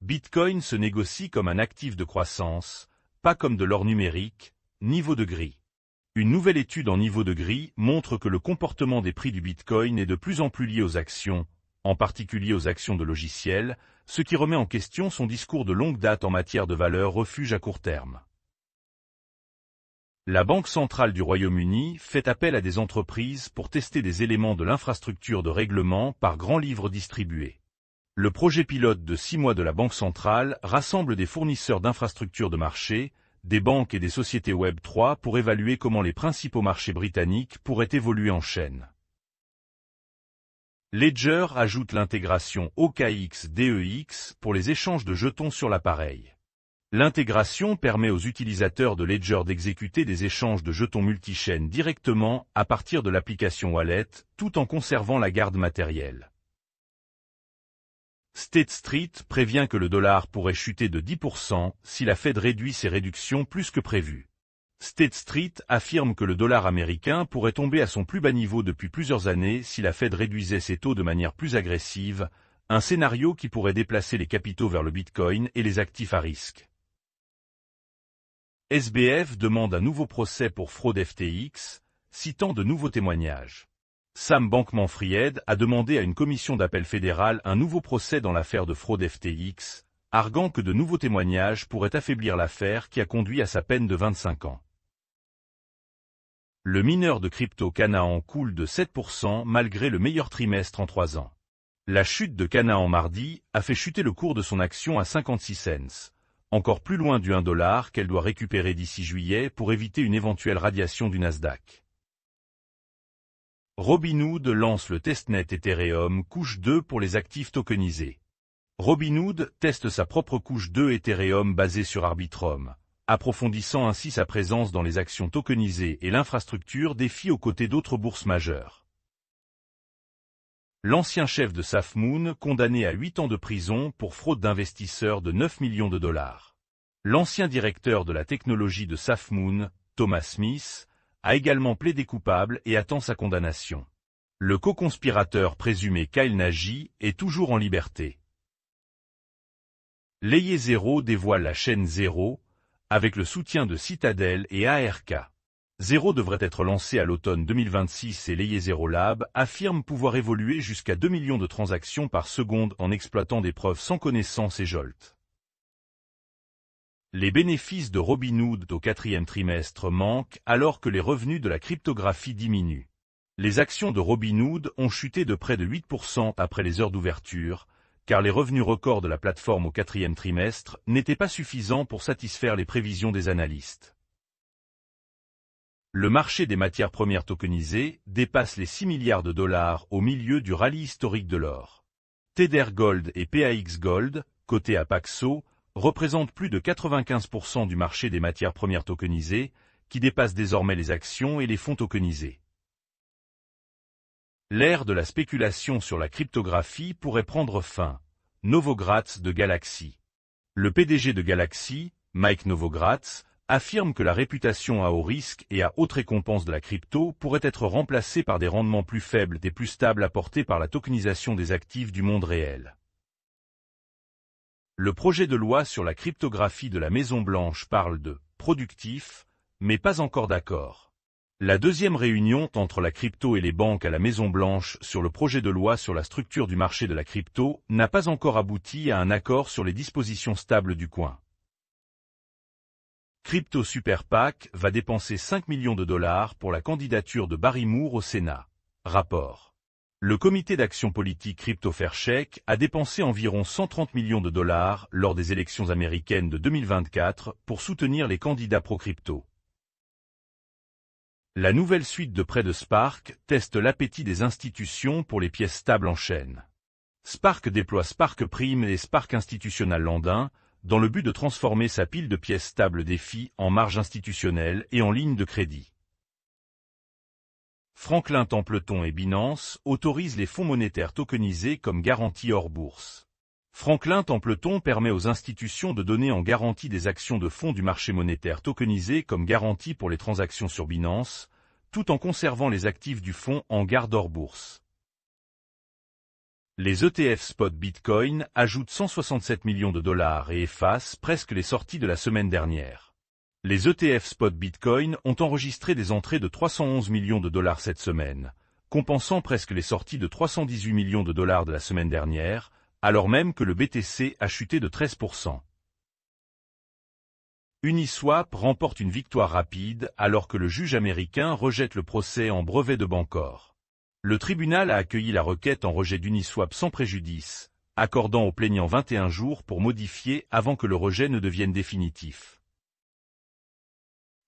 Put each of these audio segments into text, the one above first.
Bitcoin se négocie comme un actif de croissance, pas comme de l'or numérique, niveau de gris. Une nouvelle étude en niveau de gris montre que le comportement des prix du Bitcoin est de plus en plus lié aux actions, en particulier aux actions de logiciels, ce qui remet en question son discours de longue date en matière de valeur refuge à court terme. La Banque centrale du Royaume-Uni fait appel à des entreprises pour tester des éléments de l'infrastructure de règlement par grands livres distribués. Le projet pilote de 6 mois de la Banque centrale rassemble des fournisseurs d'infrastructures de marché, des banques et des sociétés Web3 pour évaluer comment les principaux marchés britanniques pourraient évoluer en chaîne. Ledger ajoute l'intégration OKX-DEX pour les échanges de jetons sur l'appareil. L'intégration permet aux utilisateurs de Ledger d'exécuter des échanges de jetons multichaînes directement à partir de l'application Wallet, tout en conservant la garde matérielle. State Street prévient que le dollar pourrait chuter de 10% si la Fed réduit ses réductions plus que prévu. State Street affirme que le dollar américain pourrait tomber à son plus bas niveau depuis plusieurs années si la Fed réduisait ses taux de manière plus agressive, un scénario qui pourrait déplacer les capitaux vers le Bitcoin et les actifs à risque. SBF demande un nouveau procès pour fraude FTX, citant de nouveaux témoignages. Sam Bankman-Fried a demandé à une commission d'appel fédérale un nouveau procès dans l'affaire de fraude FTX, arguant que de nouveaux témoignages pourraient affaiblir l'affaire qui a conduit à sa peine de 25 ans. Le mineur de crypto Canaan coule de 7% malgré le meilleur trimestre en 3 ans. La chute de Canaan mardi a fait chuter le cours de son action à 56 cents, encore plus loin du $1 qu'elle doit récupérer d'ici juillet pour éviter une éventuelle radiation du Nasdaq. Robinhood lance le testnet Ethereum couche 2 pour les actifs tokenisés. Robinhood teste sa propre couche 2 Ethereum basée sur Arbitrum, approfondissant ainsi sa présence dans les actions tokenisées et l'infrastructure défie aux côtés d'autres bourses majeures. L'ancien chef de SafeMoon condamné à 8 ans de prison pour fraude d'investisseurs de 9 millions de dollars. L'ancien directeur de la technologie de SafeMoon, Thomas Smith, a également plaidé coupable et attend sa condamnation. Le co-conspirateur présumé Kyle Nagy est toujours en liberté. Layer Zero dévoile la chaîne Zero, avec le soutien de Citadel et ARK. Zero devrait être lancé à l'automne 2026 et Layer Zero Lab affirme pouvoir évoluer jusqu'à 2 millions de transactions par seconde en exploitant des preuves sans connaissance et Jolt. Les bénéfices de Robinhood au 4e trimestre manquent alors que les revenus de la cryptographie diminuent. Les actions de Robinhood ont chuté de près de 8% après les heures d'ouverture, car les revenus records de la plateforme au 4e trimestre n'étaient pas suffisants pour satisfaire les prévisions des analystes. Le marché des matières premières tokenisées dépasse les 6 milliards de dollars au milieu du rallye historique de l'or. Tether Gold et PAX Gold, cotés à Paxos, représentent plus de 95% du marché des matières premières tokenisées, qui dépasse désormais les actions et les fonds tokenisés. L'ère de la spéculation sur la cryptographie pourrait prendre fin. Novogratz de Galaxy. Le PDG de Galaxy, Mike Novogratz, affirme que la réputation à haut risque et à haute récompense de la crypto pourrait être remplacée par des rendements plus faibles et plus stables apportés par la tokenisation des actifs du monde réel. Le projet de loi sur la cryptographie de la Maison-Blanche parle de « productif », mais pas encore d'accord. La deuxième réunion entre la crypto et les banques à la Maison-Blanche sur le projet de loi sur la structure du marché de la crypto n'a pas encore abouti à un accord sur les dispositions stables du coin. Crypto Super PAC va dépenser 5 millions de dollars pour la candidature de Barry Moore au Sénat. Rapport. Le comité d'action politique Crypto Fair Shake a dépensé environ 130 millions de dollars lors des élections américaines de 2024 pour soutenir les candidats pro-crypto. La nouvelle suite de prêts de Spark teste l'appétit des institutions pour les pièces stables en chaîne. Spark déploie Spark Prime et Spark Institutional Landin, dans le but de transformer sa pile de pièces stables DeFi en marge institutionnelle et en ligne de crédit. Franklin Templeton et Binance autorisent les fonds monétaires tokenisés comme garantie hors bourse. Franklin Templeton permet aux institutions de donner en garantie des actions de fonds du marché monétaire tokenisé comme garantie pour les transactions sur Binance, tout en conservant les actifs du fonds en garde hors bourse. Les ETF spot Bitcoin ajoutent 167 millions de dollars et effacent presque les sorties de la semaine dernière. Les ETF spot Bitcoin ont enregistré des entrées de 311 millions de dollars cette semaine, compensant presque les sorties de 318 millions de dollars de la semaine dernière, alors même que le BTC a chuté de 13%. Uniswap remporte une victoire rapide alors que le juge américain rejette le procès en brevet de Bancor. Le tribunal a accueilli la requête en rejet d'Uniswap sans préjudice, accordant aux plaignants 21 jours pour modifier avant que le rejet ne devienne définitif.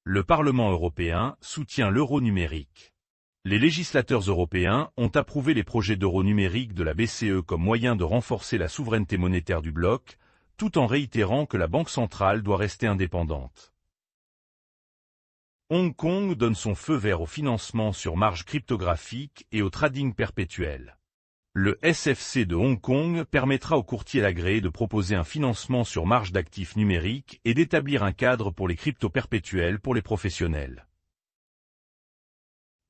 Le Parlement européen soutient l'euro numérique. Les législateurs européens ont approuvé les projets d'euro numérique de la BCE comme moyen de renforcer la souveraineté monétaire du bloc, tout en réitérant que la Banque centrale doit rester indépendante. Hong Kong donne son feu vert au financement sur marge cryptographique et au trading perpétuel. Le SFC de Hong Kong permettra aux courtiers agréés de proposer un financement sur marge d'actifs numériques et d'établir un cadre pour les cryptos perpétuels pour les professionnels.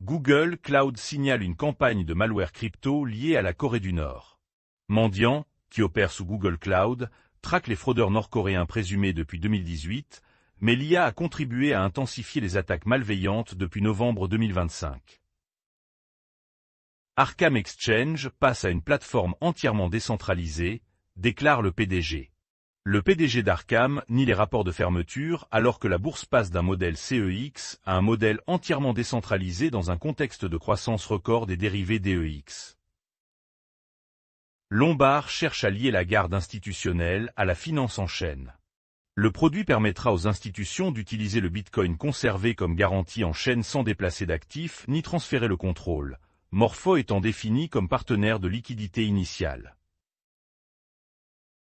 Google Cloud signale une campagne de malware crypto liée à la Corée du Nord. Mandiant, qui opère sous Google Cloud, traque les fraudeurs nord-coréens présumés depuis 2018, mais l'IA a contribué à intensifier les attaques malveillantes depuis novembre 2025. Arkham Exchange passe à une plateforme entièrement décentralisée, déclare le PDG. Le PDG d'Arkham nie les rapports de fermeture alors que la bourse passe d'un modèle CEX à un modèle entièrement décentralisé dans un contexte de croissance record des dérivés DEX. Lombard cherche à lier la garde institutionnelle à la finance en chaîne. Le produit permettra aux institutions d'utiliser le Bitcoin conservé comme garantie en chaîne sans déplacer d'actifs ni transférer le contrôle, Morpho étant défini comme partenaire de liquidité initiale.